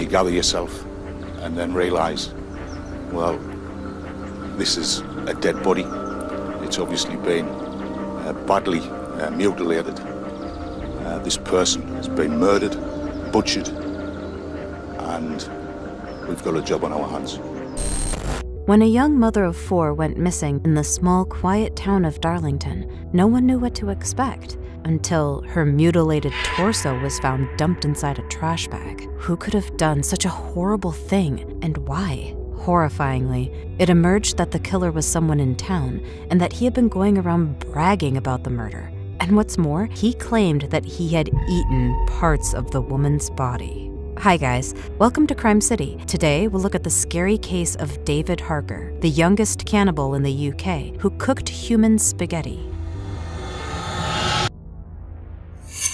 you gather yourself and then realise, well, this is a dead body. It's obviously been badly mutilated. This person has been murdered, butchered, and we've got a job on our hands. When a young mother of 4 went missing in the small, quiet town of Darlington, no one knew what to expect until her mutilated torso was found dumped inside a trash bag. Who could have done such a horrible thing, and why? Horrifyingly, it emerged that the killer was someone in town and that he had been going around bragging about the murder. And what's more, he claimed that he had eaten parts of the woman's body. Hi guys, welcome to Crime City. Today we'll look at the scary case of David Harker, the youngest cannibal in the UK who cooked human spaghetti.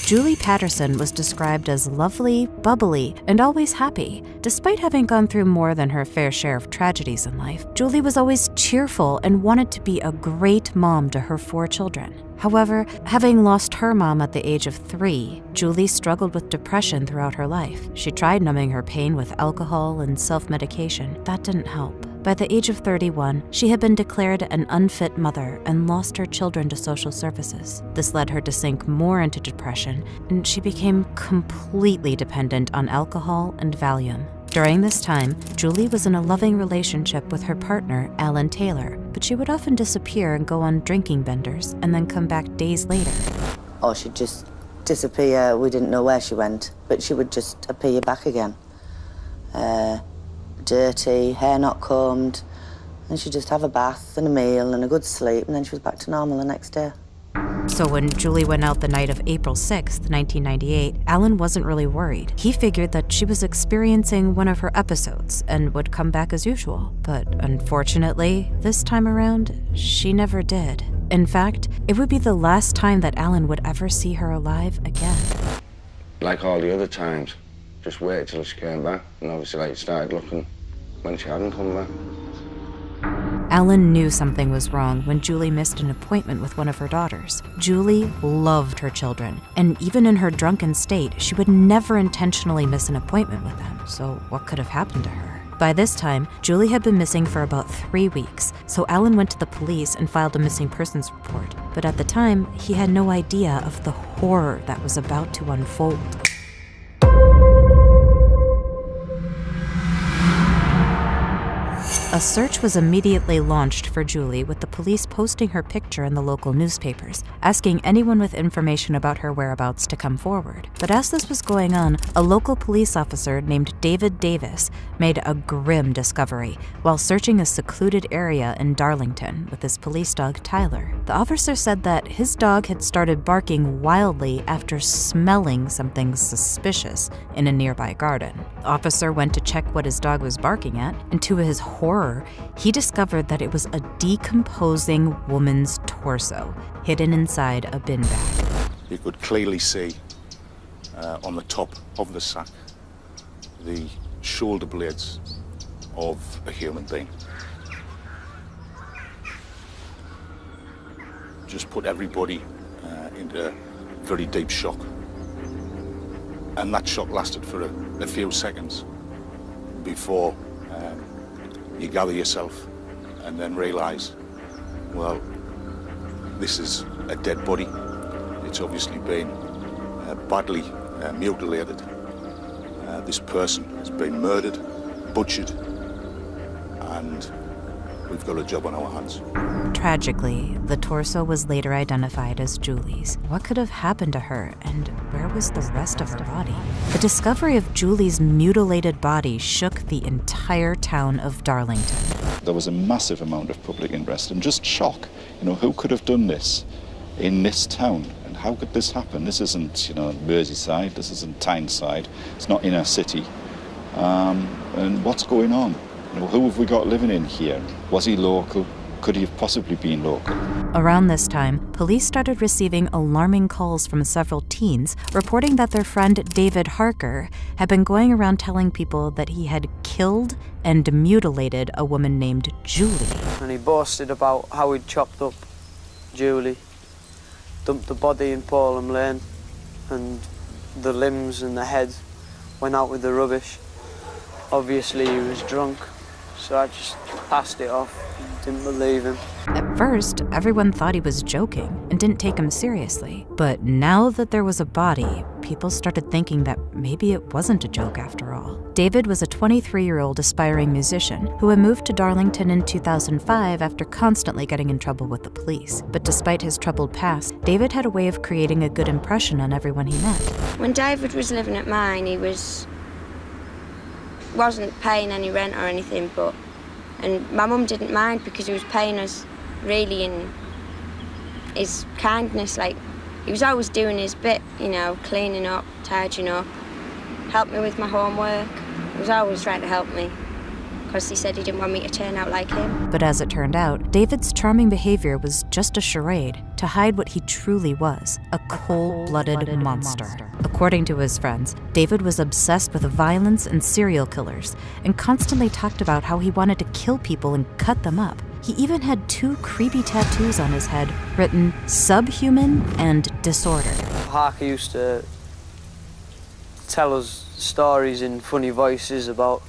Julie Patterson was described as lovely, bubbly, and always happy. Despite having gone through more than her fair share of tragedies in life, Julie was always cheerful and wanted to be a great mom to her 4 children. However, having lost her mom at the age of 3, Julie struggled with depression throughout her life. She tried numbing her pain with alcohol and self-medication. That didn't help. By the age of 31, she had been declared an unfit mother and lost her children to social services. This led her to sink more into depression, and she became completely dependent on alcohol and Valium. During this time, Julie was in a loving relationship with her partner, Alan Taylor, but she would often disappear and go on drinking benders and then come back days later. Or she'd just disappear. We didn't know where she went, but she would just appear back again. Dirty, hair not combed, and she'd just have a bath and a meal and a good sleep, and then she was back to normal the next day. So when Julie went out the night of April 6th, 1998, Alan wasn't really worried. He figured that she was experiencing one of her episodes and would come back as usual. But unfortunately, this time around, she never did. In fact, it would be the last time that Alan would ever see her alive again. Like all the other times, just waited till she came back, and obviously started looking when she hadn't come back. Alan knew something was wrong when Julie missed an appointment with one of her daughters. Julie loved her children, and even in her drunken state, she would never intentionally miss an appointment with them. So what could have happened to her? By this time, Julie had been missing for about 3 weeks, so Alan went to the police and filed a missing persons report. But at the time, he had no idea of the horror that was about to unfold. A search was immediately launched for Julie, with the police posting her picture in the local newspapers, asking anyone with information about her whereabouts to come forward. But as this was going on, a local police officer named David Davis made a grim discovery while searching a secluded area in Darlington with his police dog Tyler. The officer said that his dog had started barking wildly after smelling something suspicious in a nearby garden. The officer went to check what his dog was barking at, and to his horror, he discovered that it was a decomposing woman's torso hidden inside a bin bag. You could clearly see on the top of the sack the shoulder blades of a human being. Just put everybody into very deep shock. And that shock lasted for a few seconds before you gather yourself and then realise, well, this is a dead body. It's obviously been badly mutilated. This person has been murdered, butchered, and we've got a job on our hands. Tragically, the torso was later identified as Julie's. What could have happened to her, and where was the rest of her body? The discovery of Julie's mutilated body shook the entire town of Darlington. There was a massive amount of public interest and just shock. Who could have done this in this town? And how could this happen? This isn't, Merseyside, this isn't Tyneside, it's not inner city. And what's going on? Who have we got living in here? Was he local? Could he have possibly been local? Around this time, police started receiving alarming calls from several teens reporting that their friend David Harker had been going around telling people that he had killed and mutilated a woman named Julie. And he boasted about how he'd chopped up Julie, dumped the body in Paulham Lane, and the limbs and the head went out with the rubbish. obviously he was drunk, so I just passed it off, didn't believe him. At first, everyone thought he was joking and didn't take him seriously. But now that there was a body, people started thinking that maybe it wasn't a joke after all. David was a 23-year-old aspiring musician who had moved to Darlington in 2005 after constantly getting in trouble with the police. But despite his troubled past, David had a way of creating a good impression on everyone he met. When David was living at mine, he wasn't paying any rent or anything, and my mum didn't mind because he was paying us really in his kindness. Like, he was always doing his bit, you know, cleaning up, tidying up, helped me with my homework. He was always trying to help me because he said he didn't want me to turn out like him. But as it turned out, David's charming behavior was just a charade to hide what he truly was, a cold-blooded monster. According to his friends, David was obsessed with violence and serial killers and constantly talked about how he wanted to kill people and cut them up. He even had 2 creepy tattoos on his head written subhuman and disorder. Harker used to tell us stories in funny voices about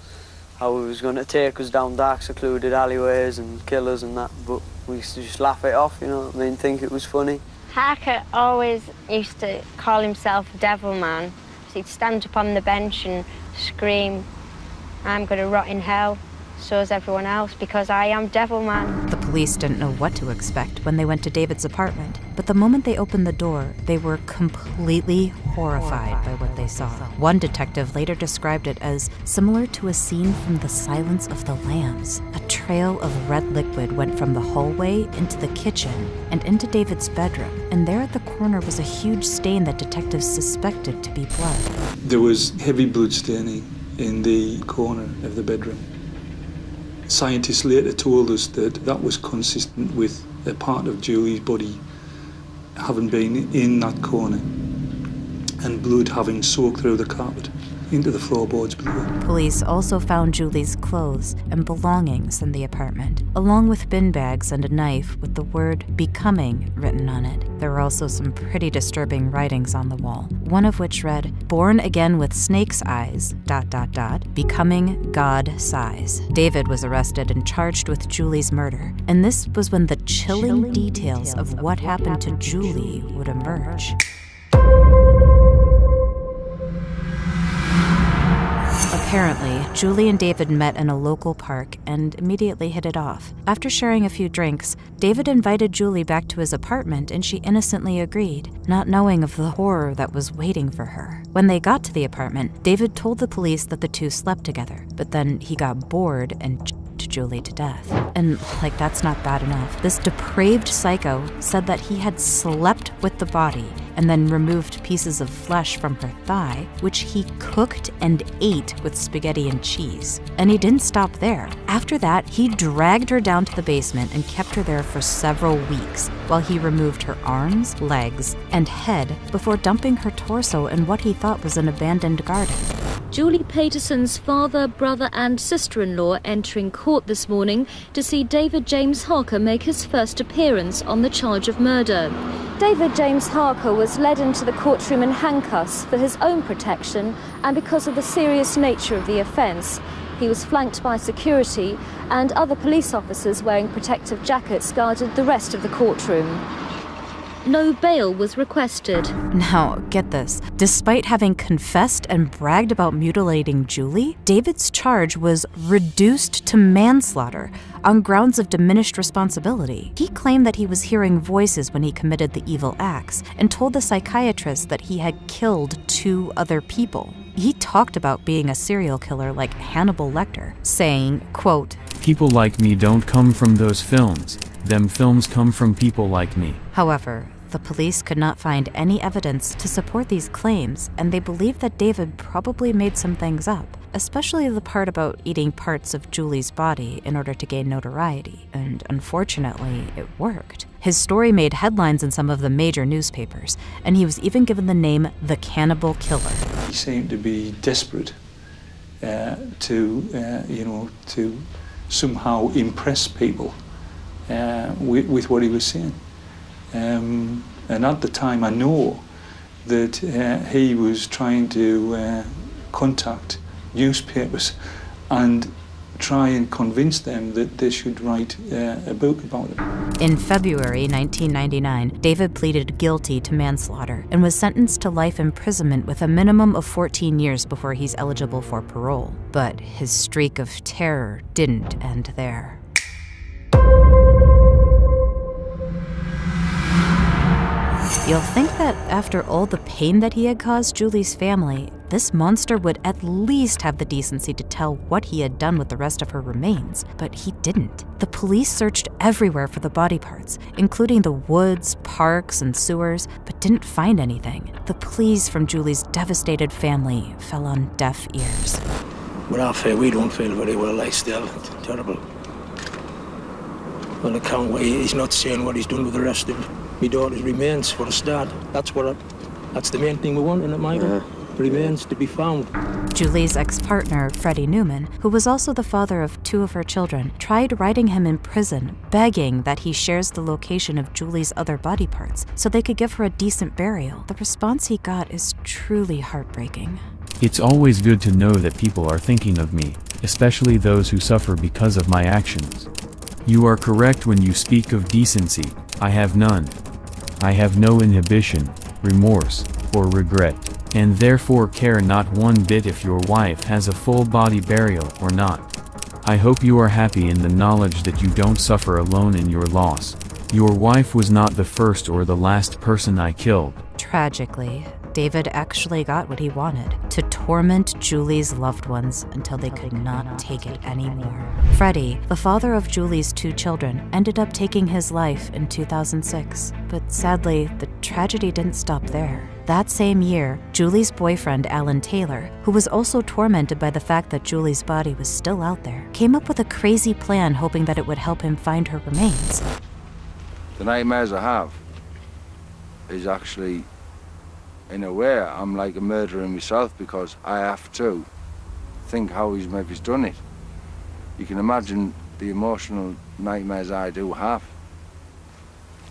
how he was going to take us down dark, secluded alleyways and kill us and that, but we used to just laugh it off, you know what I mean, think it was funny. Harker always used to call himself Devil Man. So he'd stand up on the bench and scream, "I'm going to rot in hell, so's everyone else, because I am Devil Man." The police didn't know what to expect when they went to David's apartment, but the moment they opened the door, they were completely horrified by what they saw. One detective later described it as similar to a scene from The Silence of the Lambs. A trail of red liquid went from the hallway into the kitchen and into David's bedroom, and there at the corner was a huge stain that detectives suspected to be blood. There was heavy blood staining in the corner of the bedroom. Scientists later told us that that was consistent with a part of Julie's body having been in that corner and blood having soaked through the carpet into the floorboards below. Police also found Julie's clothes and belongings in the apartment, along with bin bags and a knife with the word "becoming" written on it. There were also some pretty disturbing writings on the wall, one of which read, "Born again with snake's eyes, ... becoming God size." David was arrested and charged with Julie's murder, and this was when the chilling details of what happened to Julie would emerge. Apparently, Julie and David met in a local park and immediately hit it off. After sharing a few drinks, David invited Julie back to his apartment and she innocently agreed, not knowing of the horror that was waiting for her. When they got to the apartment, David told the police that the two slept together, but then he got bored and Julie to death. And like that's not bad enough, this depraved psycho said that he had slept with the body and then removed pieces of flesh from her thigh, which he cooked and ate with spaghetti and cheese. And he didn't stop there. After that, he dragged her down to the basement and kept her there for several weeks while he removed her arms, legs, and head before dumping her torso in what he thought was an abandoned garden. Julie Paterson's father, brother and sister-in-law entering court this morning to see David James Harker make his first appearance on the charge of murder. David James Harker was led into the courtroom in handcuffs for his own protection and because of the serious nature of the offence. He was flanked by security and other police officers wearing protective jackets guarded the rest of the courtroom. No bail was requested. Now, get this. Despite having confessed and bragged about mutilating Julie, David's charge was reduced to manslaughter on grounds of diminished responsibility. He claimed that he was hearing voices when he committed the evil acts and told the psychiatrist that he had killed 2 other people. He talked about being a serial killer like Hannibal Lecter, saying, quote, "People like me don't come from those films. Them films come from people like me." However, the police could not find any evidence to support these claims, and they believed that David probably made some things up, especially the part about eating parts of Julie's body in order to gain notoriety, and unfortunately, it worked. His story made headlines in some of the major newspapers, and he was even given the name the Cannibal Killer. He seemed to be desperate to somehow impress people with what he was saying. And at the time, I know that he was trying to contact newspapers and try and convince them that they should write a book about it. In February 1999, David pleaded guilty to manslaughter and was sentenced to life imprisonment with a minimum of 14 years before he's eligible for parole. But his streak of terror didn't end there. You'll think that after all the pain that he had caused Julie's family, this monster would at least have the decency to tell what he had done with the rest of her remains, but he didn't. The police searched everywhere for the body parts, including the woods, parks, and sewers, but didn't find anything. The pleas from Julie's devastated family fell on deaf ears. Without fair, we don't feel very well, like, still. It's terrible. On account where he's not saying what he's done with the rest of my daughter's remains, for a start. That's the main thing we want, isn't it, Michael? Remains to be found. Julie's ex-partner, Freddie Newman, who was also the father of 2 of her children, tried writing him in prison, begging that he shares the location of Julie's other body parts so they could give her a decent burial. The response he got is truly heartbreaking. It's always good to know that people are thinking of me, especially those who suffer because of my actions. You are correct when you speak of decency. I have none. I have no inhibition, remorse, or regret, and therefore care not one bit if your wife has a full body burial or not. I hope you are happy in the knowledge that you don't suffer alone in your loss. Your wife was not the first or the last person I killed. Tragically, David actually got what he wanted, to torment Julie's loved ones until they could not take it anymore. Freddie, the father of Julie's 2 children, ended up taking his life in 2006. But sadly, the tragedy didn't stop there. That same year, Julie's boyfriend, Alan Taylor, who was also tormented by the fact that Julie's body was still out there, came up with a crazy plan hoping that it would help him find her remains. The nightmares I have is actually, in a way, I'm like a murderer myself, because I have to think how he's maybe done it. You can imagine the emotional nightmares I do have.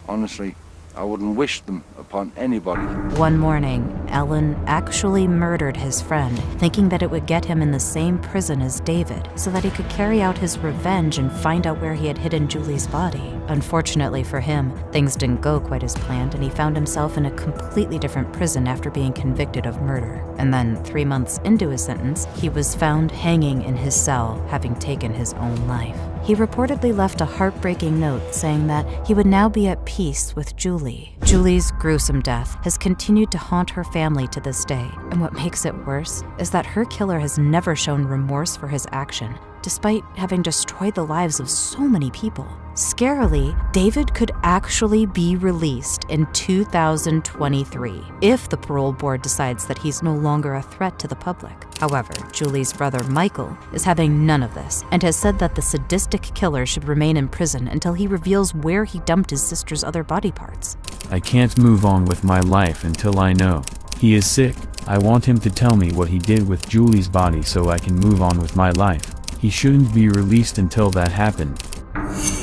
Honestly, I wouldn't wish them upon anybody. One morning, Alan actually murdered his friend, thinking that it would get him in the same prison as David, so that he could carry out his revenge and find out where he had hidden Julie's body. Unfortunately for him, things didn't go quite as planned, and he found himself in a completely different prison after being convicted of murder. And then, 3 months into his sentence, he was found hanging in his cell, having taken his own life. He reportedly left a heartbreaking note saying that he would now be at peace with Julie. Julie's gruesome death has continued to haunt her family to this day, and what makes it worse is that her killer has never shown remorse for his action, despite having destroyed the lives of so many people. Scarily, David could actually be released in 2023 if the parole board decides that he's no longer a threat to the public. However, Julie's brother Michael is having none of this and has said that the sadistic killer should remain in prison until he reveals where he dumped his sister's other body parts. I can't move on with my life until I know. He is sick. I want him to tell me what he did with Julie's body so I can move on with my life. He shouldn't be released until that happened.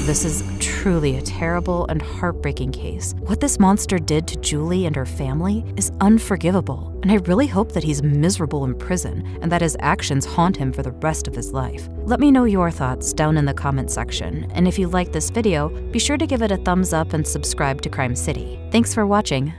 This is truly a terrible and heartbreaking case. What this monster did to Julie and her family is unforgivable, and I really hope that he's miserable in prison and that his actions haunt him for the rest of his life. Let me know your thoughts down in the comment section, and if you liked this video, be sure to give it a thumbs up and subscribe to Crime City. Thanks for watching.